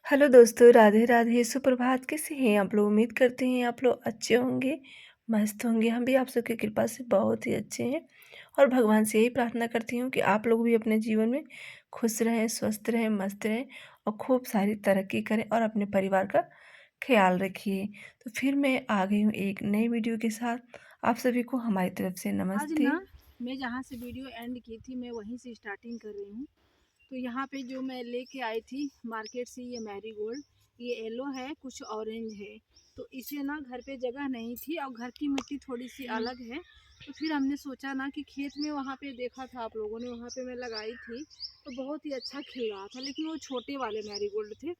Hello दोस्तों, राधे राधे, सुप्रभात। कैसे हैं आप लोग? उम्मीद करते हैं आप लोग अच्छे होंगे, मस्त होंगे। हम भी आप सबकी कृपा से बहुत ही अच्छे हैं और भगवान से यही प्रार्थना करती हूँ कि आप लोग भी अपने जीवन में खुश रहें, स्वस्थ रहें, मस्त रहें और खूब सारी तरक्की करें और अपने परिवार का ख्याल रखिए। तो फिर मैं आ गई हूँ एक नई वीडियो के साथ। आप सभी को हमारी तरफ से आज नमस्ते। ना मैं जहाँ से वीडियो एंड की थी मैं वहीं से स्टार्टिंग कर रही हूँ। तो यहाँ पे जो मैं लेके आई थी मार्केट से, ये मैरीगोल्ड, ये येलो है, कुछ ऑरेंज है। तो इसे ना घर पे जगह नहीं थी और घर की मिट्टी थोड़ी सी अलग है। तो फिर हमने सोचा ना कि खेत में, वहाँ पे देखा था आप लोगों ने, वहाँ पे मैं लगाई थी तो बहुत ही अच्छा खिल रहा था, लेकिन वो छोटे वाले मैरीगोल्ड थे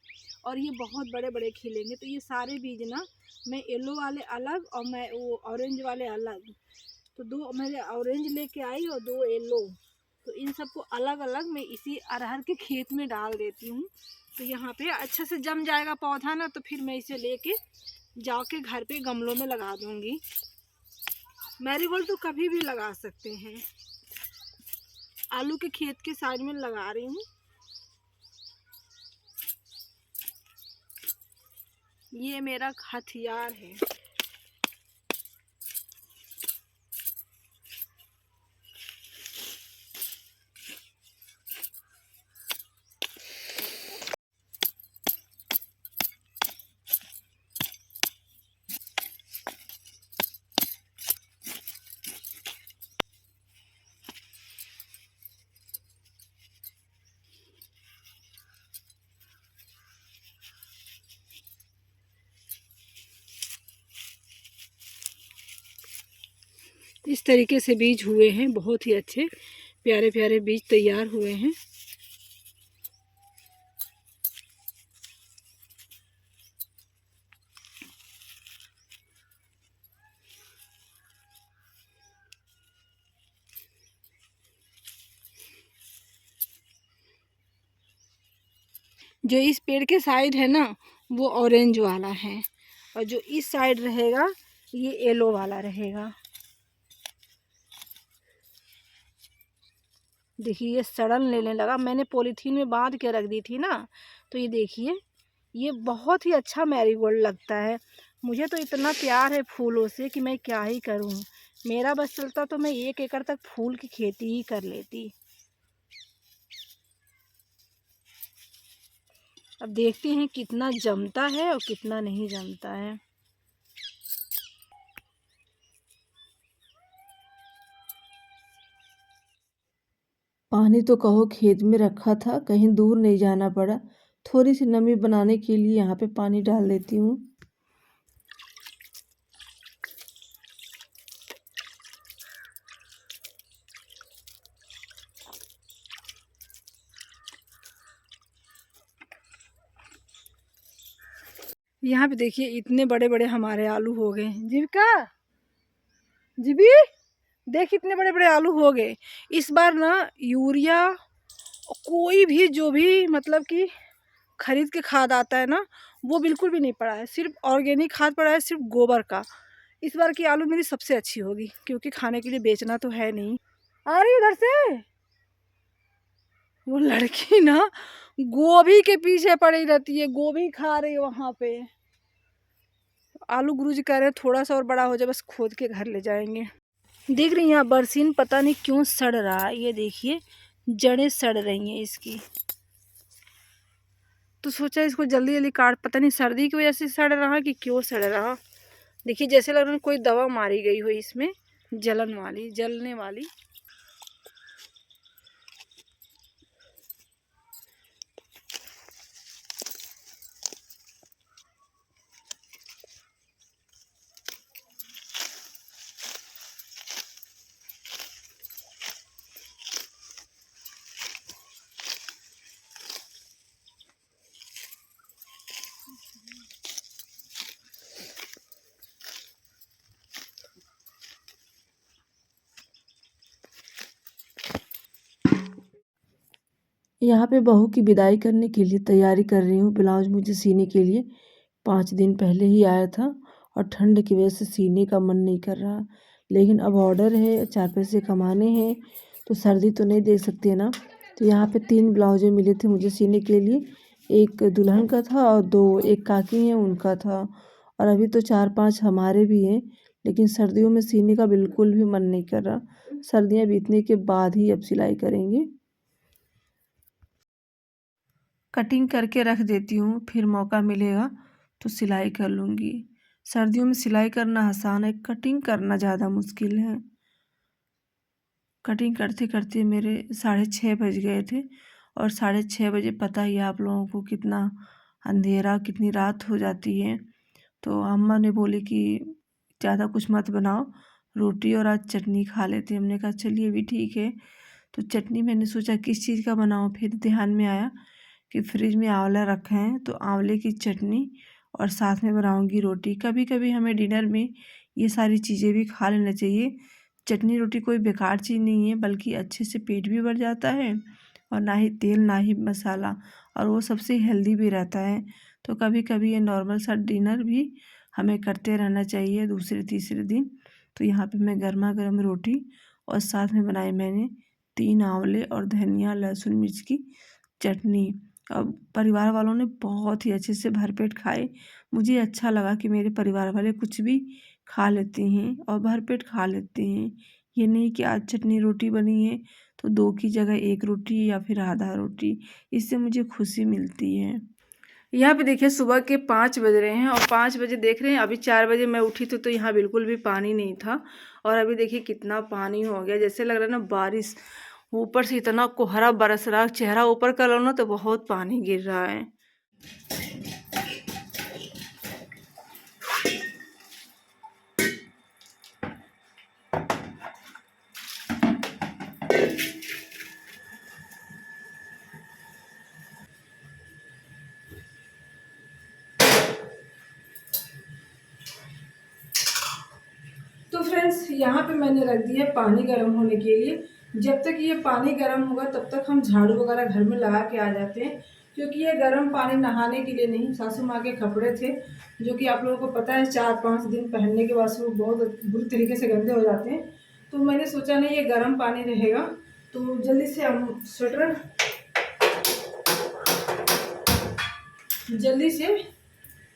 और ये बहुत बड़े बड़े खिलेंगे। तो ये सारे बीज ना मैं येलो वाले अलग और मैं वो ऑरेंज वाले अलग, तो दो मैंने ऑरेंज लेके आई और दो येलो। तो इन सबको अलग अलग मैं इसी अरहर के खेत में डाल देती हूँ। तो यहाँ पे अच्छे से जम जाएगा पौधा ना, तो फिर मैं इसे लेके जाके घर पे गमलों में लगा दूँगी। मैरीगोल्ड तो कभी भी लगा सकते हैं। आलू के खेत के साइड में लगा रही हूँ। ये मेरा हथियार है। इस तरीके से बीज हुए हैं, बहुत ही अच्छे प्यारे प्यारे बीज तैयार हुए हैं। जो इस पेड़ के साइड है ना, वो ऑरेंज वाला है और जो इस साइड रहेगा ये येलो वाला रहेगा। देखिए ये सड़न लेने लगा, मैंने पॉलीथीन में बांध के रख दी थी ना। तो ये देखिए, ये बहुत ही अच्छा मैरीगोल्ड लगता है। मुझे तो इतना प्यार है फूलों से कि मैं क्या ही करूं। मेरा बस चलता तो मैं 1 एकड़ तक फूल की खेती ही कर लेती। अब देखते हैं कितना जमता है और कितना नहीं जमता है। पानी तो कहो खेत में रखा था, कहीं दूर नहीं जाना पड़ा। थोड़ी सी नमी बनाने के लिए यहाँ पे पानी डाल देती हूँ। यहाँ पे देखिए इतने बड़े बड़े हमारे आलू हो गए। जीविका, जीबी, देख इतने बड़े बड़े आलू हो गए। इस बार ना यूरिया कोई भी जो भी मतलब कि खरीद के खाद आता है ना, वो बिल्कुल भी नहीं पड़ा है। सिर्फ ऑर्गेनिक खाद पड़ा है, सिर्फ गोबर का। इस बार की आलू मेरी सबसे अच्छी होगी, क्योंकि खाने के लिए बेचना तो है नहीं। आ रही उधर से वो लड़की ना, गोभी के पीछे पड़ी रहती है, गोभी खा रही है वहां पे। आलू गुरुजी कह रहे हैं थोड़ा सा और बड़ा हो जाए, बस खोद के घर ले जाएंगे। देख रही हैं आप, बरसीन पता नहीं क्यों सड़ रहा है। ये देखिए जड़ें सड़ रही हैं इसकी। तो सोचा इसको जल्दी जल्दी काट, पता नहीं सर्दी की वजह से सड़ रहा कि क्यों सड़ रहा। देखिए जैसे लग रहा है कोई दवा मारी गई हो इसमें, जलन वाली, जलने वाली। यहाँ पे बहू की विदाई करने के लिए तैयारी कर रही हूँ। ब्लाउज मुझे सीने के लिए 5 दिन पहले ही आया था और ठंड की वजह से सीने का मन नहीं कर रहा। लेकिन अब ऑर्डर है, 4 पैसे कमाने हैं, तो सर्दी तो नहीं देख सकते ना। तो यहाँ पे 3 ब्लाउजें मिले थे मुझे सीने के लिए। एक दुल्हन का था और 2 एक काकी हैं उनका था, और अभी तो 4-5 हमारे भी हैं। लेकिन सर्दियों में सीने का बिल्कुल भी मन नहीं कर रहा। सर्दियाँ बीतने के बाद ही अब सिलाई करेंगे। कटिंग करके रख देती हूँ, फिर मौका मिलेगा तो सिलाई कर लूँगी। सर्दियों में सिलाई करना आसान है, कटिंग करना ज़्यादा मुश्किल है। कटिंग करते करते मेरे 6:30 बज गए थे, और 6:30 बजे पता ही है आप लोगों को कितना अंधेरा, कितनी रात हो जाती है। तो अम्मा ने बोली कि ज़्यादा कुछ मत बनाओ, रोटी और आज चटनी खा लेते हैं। हमने कहा चलिए भी ठीक है। तो चटनी मैंने सोचा किस चीज़ का बनाऊँ, फिर ध्यान में आया कि फ्रिज में आंवला रखा है, तो आंवले की चटनी और साथ में बनाऊंगी रोटी। कभी कभी हमें डिनर में ये सारी चीज़ें भी खा लेना चाहिए। चटनी रोटी कोई बेकार चीज़ नहीं है, बल्कि अच्छे से पेट भी भर जाता है, और ना ही तेल ना ही मसाला, और वो सबसे हेल्दी भी रहता है। तो कभी कभी ये नॉर्मल सा डिनर भी हमें करते रहना चाहिए दूसरे तीसरे दिन। तो यहाँ पे मैं गर्मा गर्म रोटी और साथ में बनाए मैंने 3 आंवले और धनिया लहसुन मिर्च की चटनी। और परिवार वालों ने बहुत ही अच्छे से भरपेट खाए। मुझे अच्छा लगा कि मेरे परिवार वाले कुछ भी खा लेते हैं और भरपेट खा लेते हैं। ये नहीं कि आज चटनी रोटी बनी है तो 2 की जगह 1 रोटी या फिर आधा रोटी, इससे मुझे खुशी मिलती है। यहाँ पे देखिए सुबह के 5 बज रहे हैं, और 5 बजे देख रहे हैं, अभी 4 बजे मैं उठी थी तो यहाँ बिल्कुल भी पानी नहीं था, और अभी देखिए कितना पानी हो गया। जैसे लग रहा है ना बारिश, ऊपर से इतना कोहरा बरस रहा, चेहरा ऊपर कर लो ना तो बहुत पानी गिर रहा है। तो फ्रेंड्स यहाँ पे मैंने रख दिया पानी गर्म होने के लिए। जब तक ये पानी गर्म होगा तब तक हम झाड़ू वगैरह घर में लगा के आ जाते हैं, क्योंकि ये गर्म पानी नहाने के लिए नहीं, सासू माँ के कपड़े थे जो कि आप लोगों को पता है 4-5 दिन पहनने के बाद से वो बहुत बुरी तरीके से गंदे हो जाते हैं। तो मैंने सोचा नहीं ये गर्म पानी रहेगा तो जल्दी से हम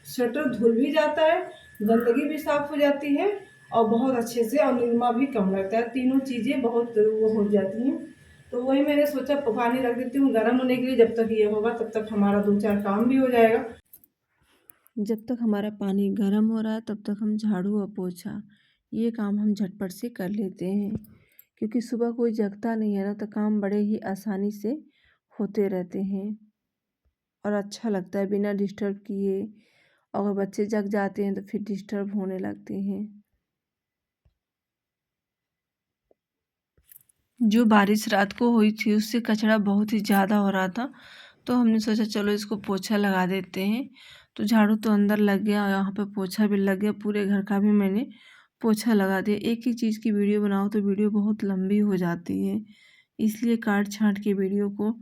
स्वेटर धुल भी जाता है, गंदगी भी साफ हो जाती है, और बहुत अच्छे से, और निरमा भी कम लगता है। तीनों चीज़ें बहुत वो हो जाती हैं। तो वही मैंने सोचा पानी रख देती हूँ गर्म होने के लिए। जब तक ये होगा तब तक हमारा 2-4 काम भी हो जाएगा। जब तक हमारा पानी गर्म हो रहा है तब तक हम झाड़ू और पोछा ये काम हम झटपट से कर लेते हैं, क्योंकि सुबह कोई जगता नहीं है ना, तो काम बड़े ही आसानी से होते रहते हैं और अच्छा लगता है बिना डिस्टर्ब किए। अगर बच्चे जग जाते हैं तो फिर डिस्टर्ब होने लगते हैं। जो बारिश रात को हुई थी उससे कचरा बहुत ही ज़्यादा हो रहा था, तो हमने सोचा चलो इसको पोछा लगा देते हैं। तो झाड़ू तो अंदर लग गया, यहाँ पे पोछा भी लग गया, पूरे घर का भी मैंने पोछा लगा दिया। एक ही चीज़ की वीडियो बनाओ तो वीडियो बहुत लंबी हो जाती है, इसलिए काट छाँट के वीडियो को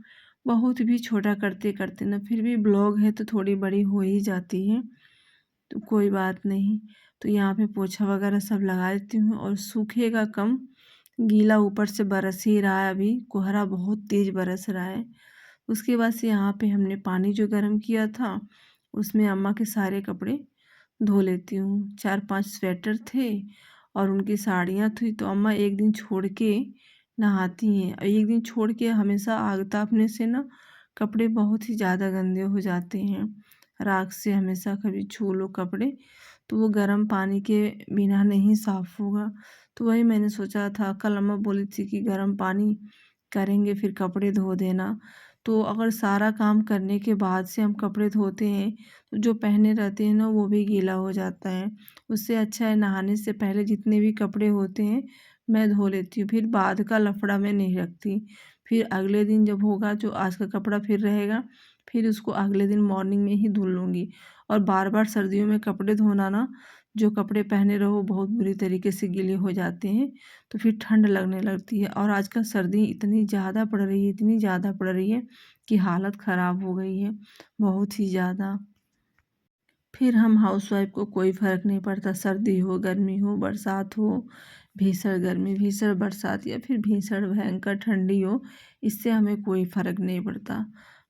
बहुत भी छोटा करते करते ना, फिर भी ब्लॉग है तो थोड़ी बड़ी हो ही जाती है, तो कोई बात नहीं। तो यहाँ पे पोछा वगैरह सब लगा देती हूँ, और सूखेगा कम, गीला ऊपर से बरस ही रहा है, अभी कोहरा बहुत तेज़ बरस रहा है। उसके बाद से यहाँ पे हमने पानी जो गर्म किया था उसमें अम्मा के सारे कपड़े धो लेती हूँ। 4-5 स्वेटर थे और उनकी साड़ियाँ थी, तो अम्मा एक दिन छोड़ के नहाती हैं, और एक दिन छोड़ के हमेशा आग तापने से ना कपड़े बहुत ही ज़्यादा गंदे हो जाते हैं। राख से हमेशा कभी छू लो कपड़े तो वो गर्म पानी के बिना नहीं साफ़ होगा। तो वही मैंने सोचा था, कल अम्मा बोली थी कि गर्म पानी करेंगे फिर कपड़े धो देना। तो अगर सारा काम करने के बाद से हम कपड़े धोते हैं तो जो पहने रहते हैं ना वो भी गीला हो जाता है। उससे अच्छा है नहाने से पहले जितने भी कपड़े होते हैं मैं धो लेती हूँ, फिर बाद का लफड़ा मैं नहीं रखती। फिर अगले दिन जब होगा जो आज का कपड़ा फिर रहेगा, फिर उसको अगले दिन मॉर्निंग में ही धुल लूँगी। और बार बार सर्दियों में कपड़े धोना ना, जो कपड़े पहने रहो बहुत बुरी तरीके से गीले हो जाते हैं, तो फिर ठंड लगने लगती है। और आजकल सर्दी इतनी ज़्यादा पड़ रही है, इतनी ज़्यादा पड़ रही है कि हालत ख़राब हो गई है, बहुत ही ज़्यादा। फिर हम हाउसवाइफ को कोई फ़र्क नहीं पड़ता, सर्दी हो, गर्मी हो, बरसात हो, भीषण गर्मी, भीषण बरसात या फिर भीषण भयंकर ठंडी हो, इससे हमें कोई फ़र्क नहीं पड़ता।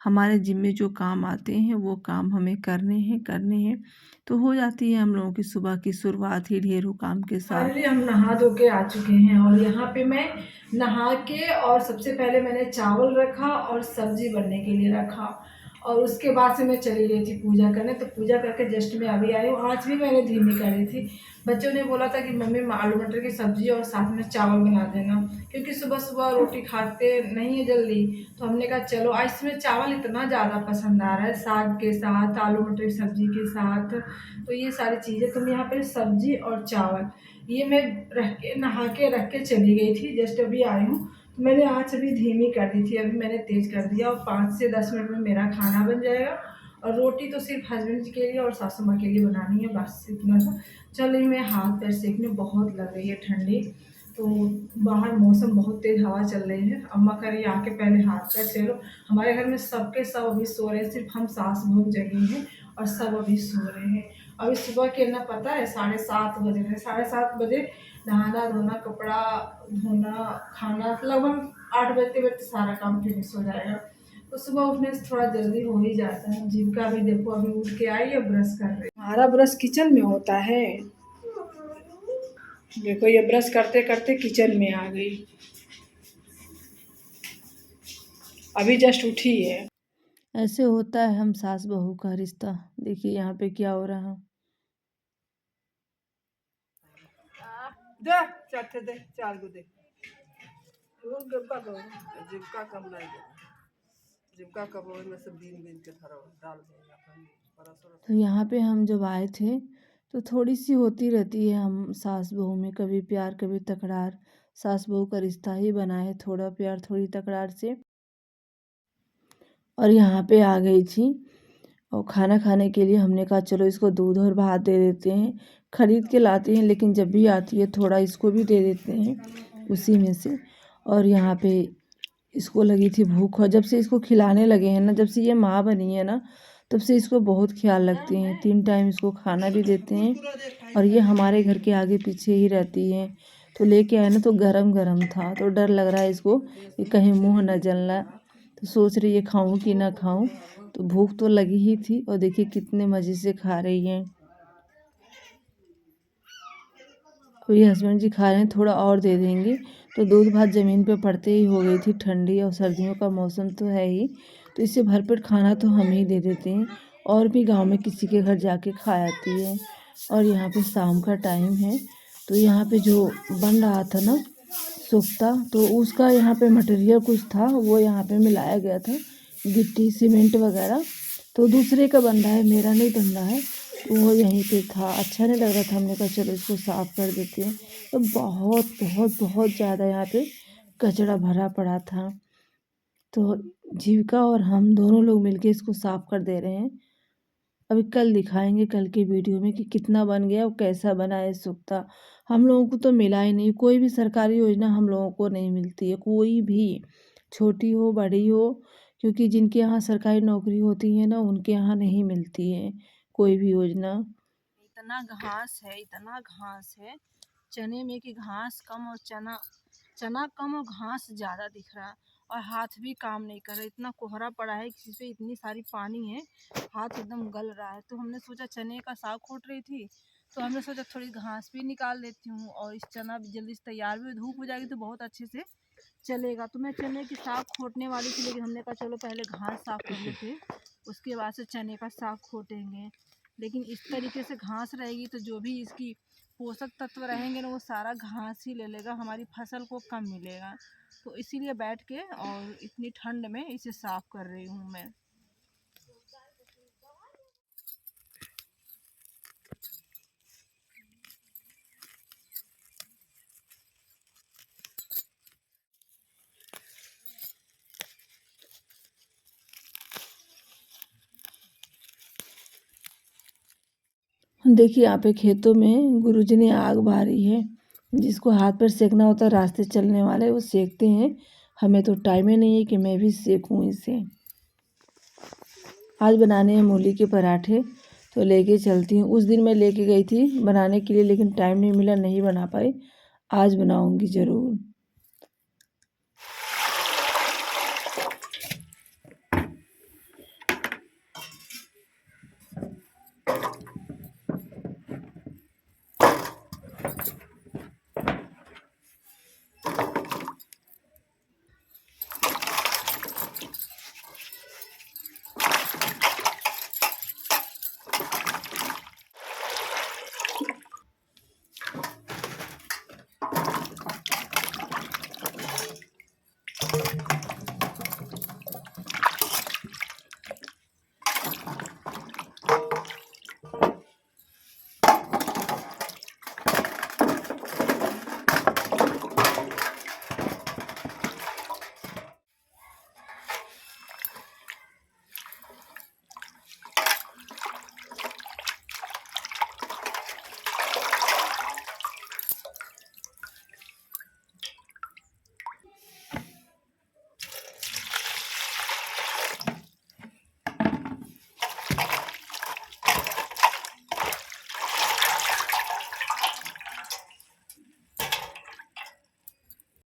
हमारे जिम्मे जो काम आते हैं वो काम हमें करने हैं। तो हो जाती है हम लोगों की सुबह की शुरुआत ही ढेरों काम के साथ। फाइनली हम नहा धो के आ चुके हैं और यहाँ पे मैं नहा के और सबसे पहले मैंने चावल रखा और सब्जी बनने के लिए रखा और उसके बाद से मैं चली गई थी पूजा करने। तो पूजा करके जस्ट मैं अभी आई हूँ। आज भी मैंने धीमी करी थी। बच्चों ने बोला था कि मम्मी आलू मटर की सब्जी और साथ में चावल बना देना, क्योंकि सुबह सुबह रोटी खाते नहीं है जल्दी। तो हमने कहा चलो, आज इसमें चावल इतना ज़्यादा पसंद आ रहा है, साग के साथ, आलू मटर की सब्जी के साथ। तो ये सारी चीज़ें, तो मैं यहाँ पे सब्जी और चावल ये मैं रख के नहा के रख के चली गई थी। जस्ट अभी आई हूँ। तो मैंने आँच अभी धीमी कर दी थी, अभी मैंने तेज़ कर दिया और 5 से 10 मिनट में मेरा खाना बन जाएगा। और रोटी तो सिर्फ हस्बैंड जी के लिए और सासू माँ के लिए बनानी है, बस इतना सा। चल रही मैं हाथ पैर सेकने, बहुत लग रही है ठंडी। तो बाहर मौसम बहुत तेज़ हवा चल रही है। अम्मा कह रही आके पहले हाथ पैर सेलो। हमारे घर में सबके सब अभी सो रहे हैं, सिर्फ हम सास बहू जगी हैं और सब अभी सो रहे हैं। अभी सुबह के ना पता है 7:30 बजे हैं। 7:30 बजे नहाना धोना, कपड़ा धोना, खाना, लगभग 8 बजते बजते सारा काम फिनिश हो जाएगा। तो सुबह उठने से थोड़ा जल्दी हो ही जाता है। जीविका भी देखो अभी उठ के आई है, ब्रश कर रही है। हमारा ब्रश किचन में होता है। देखो ये ब्रश करते करते किचन में आ गई, अभी जस्ट उठी है। ऐसे होता है हम सास बहू का रिश्ता। देखिए यहाँ पे क्या हो रहा है। दे चाटे दे, 4 गो दे। जीविका कम नहीं दे, जीविका कम में से बीन के धरो डाल देगा। तो यहाँ पे हम जब आए थे तो थोड़ी सी होती रहती है हम सास बहू में, कभी प्यार कभी तकरार। सास बहू का रिश्ता ही बना है, थोड़ा प्यार थोड़ी तकरार से। और यहाँ पे आ गई थी और खाना खाने के लिए हमने कहा चलो इसको दूध और भात दे देते हैं। खरीद के लाते हैं लेकिन जब भी आती है थोड़ा इसको भी दे देते हैं उसी में से। और यहाँ पे इसको लगी थी भूख, और जब से इसको खिलाने लगे हैं ना, जब से ये माँ बनी है ना, तब से इसको बहुत ख्याल रखते हैं। 3 टाइम इसको खाना भी देते हैं। और ये हमारे घर के आगे पीछे ही रहती है। तो लेके आए ना तो गरम गरम था, तो डर लग रहा है इसको कि कहीं मुँह न जलना। तो सोच रही है खाऊं कि ना खाऊं। तो भूख तो लगी ही थी और देखिए कितने मज़े से खा रही हैं। और ये हस्बैंड जी खा रहे हैं, थोड़ा और दे देंगे। तो दूध भात ज़मीन पे पड़ते ही हो गई थी ठंडी, और सर्दियों का मौसम तो है ही, तो इससे भरपेट खाना तो हम ही दे देते हैं। और भी गांव में किसी के घर जाके खा आती है। और यहाँ पे शाम का टाइम है, तो यहाँ पे जो बन रहा था ना सोख्ता, तो उसका यहाँ पे मटेरियल कुछ था, वो यहाँ पे मिलाया गया था, गिट्टी सीमेंट वगैरह। तो दूसरे का बन रहा है, मेरा नहीं बन रहा है। तो वो यहीं पे था, अच्छा नहीं लग रहा था, हमने कहा चलो इसको साफ़ कर देते हैं। तो बहुत बहुत बहुत ज़्यादा यहाँ पे कचरा भरा पड़ा था। तो जीविका और हम दोनों लोग मिलके इसको साफ़ कर दे रहे हैं। अभी कल दिखाएंगे, कल के वीडियो में, कि कितना बन गया और कैसा बना है सुख्ता। हम लोगों को तो मिला ही नहीं, कोई भी सरकारी योजना हम लोगों को नहीं मिलती है, कोई भी, छोटी हो बड़ी हो। क्योंकि जिनके यहाँ सरकारी नौकरी होती है ना, उनके यहाँ नहीं मिलती है कोई भी योजना। इतना घास है, इतना घास है चने में कि घास कम और चना चना कम और घास ज़्यादा दिख रहा है। और हाथ भी काम नहीं कर रहा, इतना कोहरा पड़ा है, किसी पे इतनी सारी पानी है, हाथ एकदम गल रहा है। तो हमने सोचा, चने का साग खोट रही थी तो हमने सोचा थोड़ी घास भी निकाल देती हूँ और इस चना भी जल्दी से तैयार भी, धूप हो जाएगी तो बहुत अच्छे से चलेगा। तो मैं चने की साग खोटने वाली थी, लेकिन हमने कहा चलो पहले घास साफ कर लेते, उसके बाद से चने का साग खोटेंगे। लेकिन इस तरीके से घास रहेगी तो जो भी इसकी पोषक तत्व रहेंगे ना, वो सारा घास ही ले लेगा, हमारी फसल को कम मिलेगा। तो इसीलिए बैठ के और इतनी ठंड में इसे साफ कर रही हूँ मैं। देखिए यहाँ पे खेतों में गुरुजी ने आग बारी है। जिसको हाथ पर सेकना होता है, रास्ते चलने वाले वो सेकते हैं। हमें तो टाइम ही नहीं है कि मैं भी सेकूं इसे। आज बनाने हैं मूली के पराठे, तो लेके चलती हूँ। उस दिन मैं लेके गई थी बनाने के लिए, लेकिन टाइम नहीं मिला, नहीं बना पाई। आज बनाऊंगी ज़रूर।